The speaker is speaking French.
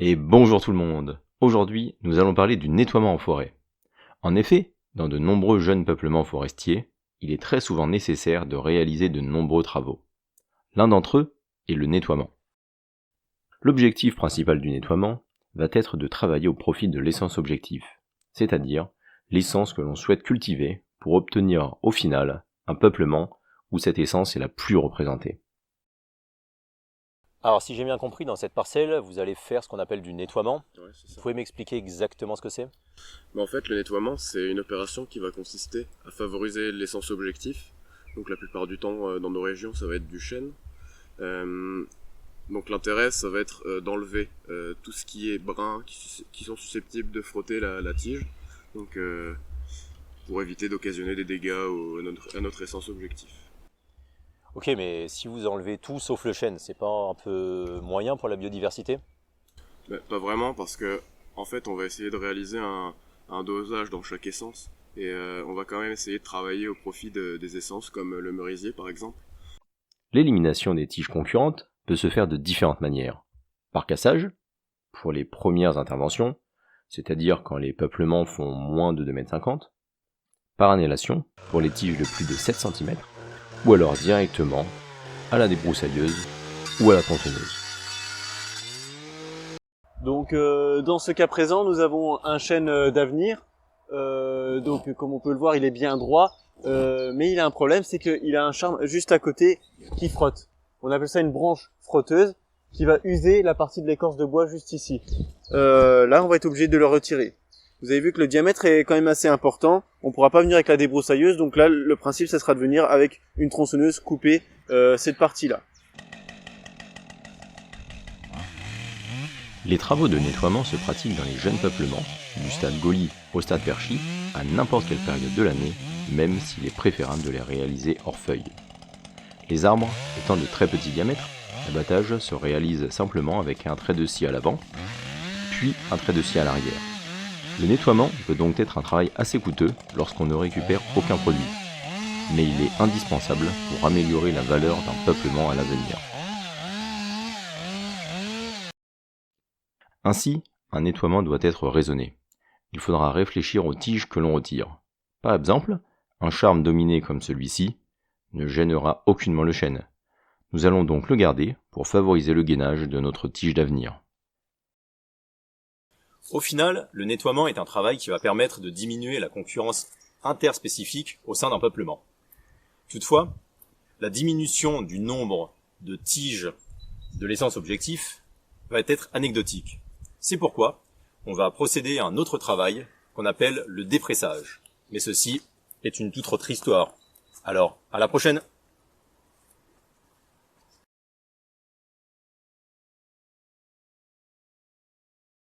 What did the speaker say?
Et bonjour tout le monde. Aujourd'hui, nous allons parler du nettoiement en forêt. En effet, dans de nombreux jeunes peuplements forestiers, il est très souvent nécessaire de réaliser de nombreux travaux. L'un d'entre eux est le nettoiement. L'objectif principal du nettoiement va être de travailler au profit de l'essence objectif, c'est-à-dire l'essence que l'on souhaite cultiver pour obtenir au final un peuplement où cette essence est la plus représentée. Alors, si j'ai bien compris, dans cette parcelle, vous allez faire ce qu'on appelle du nettoiement. Ouais, c'est ça. Vous pouvez m'expliquer exactement ce que c'est ? Mais en fait, le nettoiement, c'est une opération qui va consister à favoriser l'essence objectif. Donc la plupart du temps, dans nos régions, ça va être du chêne. Donc l'intérêt, ça va être d'enlever tout ce qui est brun, qui sont susceptibles de frotter la tige. Donc pour éviter d'occasionner des dégâts à notre essence objectif. Ok, mais si vous enlevez tout sauf le chêne, c'est pas un peu moyen pour la biodiversité ? Pas vraiment, parce que en fait, on va essayer de réaliser un dosage dans chaque essence. Et on va quand même essayer de travailler au profit des essences comme le merisier par exemple. L'élimination des tiges concurrentes peut se faire de différentes manières. Par cassage, pour les premières interventions, c'est-à-dire quand les peuplements font moins de 2,50 m, par annihilation, pour les tiges de plus de 7 cm, ou alors directement à la débroussailleuse ou à la tronçonneuse. Donc dans ce cas présent, nous avons un chêne d'avenir. Donc comme on peut le voir, il est bien droit, mais il a un problème, c'est qu'il a un charme juste à côté qui frotte. On appelle ça une branche frotteuse qui va user la partie de l'écorce de bois juste ici. Là, on va être obligé de le retirer. Vous avez vu que le diamètre est quand même assez important. On pourra pas venir avec la débroussailleuse, donc là, le principe, ça sera de venir avec une tronçonneuse couper cette partie-là. Les travaux de nettoiement se pratiquent dans les jeunes peuplements, du stade Gaulie au stade Perchy, à n'importe quelle période de l'année, même s'il est préférable de les réaliser hors feuilles. Les arbres étant de très petits diamètres, l'abattage se réalise simplement avec un trait de scie à l'avant, puis un trait de scie à l'arrière. Le nettoiement peut donc être un travail assez coûteux lorsqu'on ne récupère aucun produit, mais il est indispensable pour améliorer la valeur d'un peuplement à l'avenir. Ainsi, un nettoiement doit être raisonné. Il faudra réfléchir aux tiges que l'on retire. Par exemple, un charme dominé comme celui-ci ne gênera aucunement le chêne. Nous allons donc le garder pour favoriser le gainage de notre tige d'avenir. Au final, le nettoiement est un travail qui va permettre de diminuer la concurrence interspécifique au sein d'un peuplement. Toutefois, la diminution du nombre de tiges de l'essence objectif va être anecdotique. C'est pourquoi on va procéder à un autre travail qu'on appelle le dépressage. Mais ceci est une toute autre histoire. Alors, à la prochaine!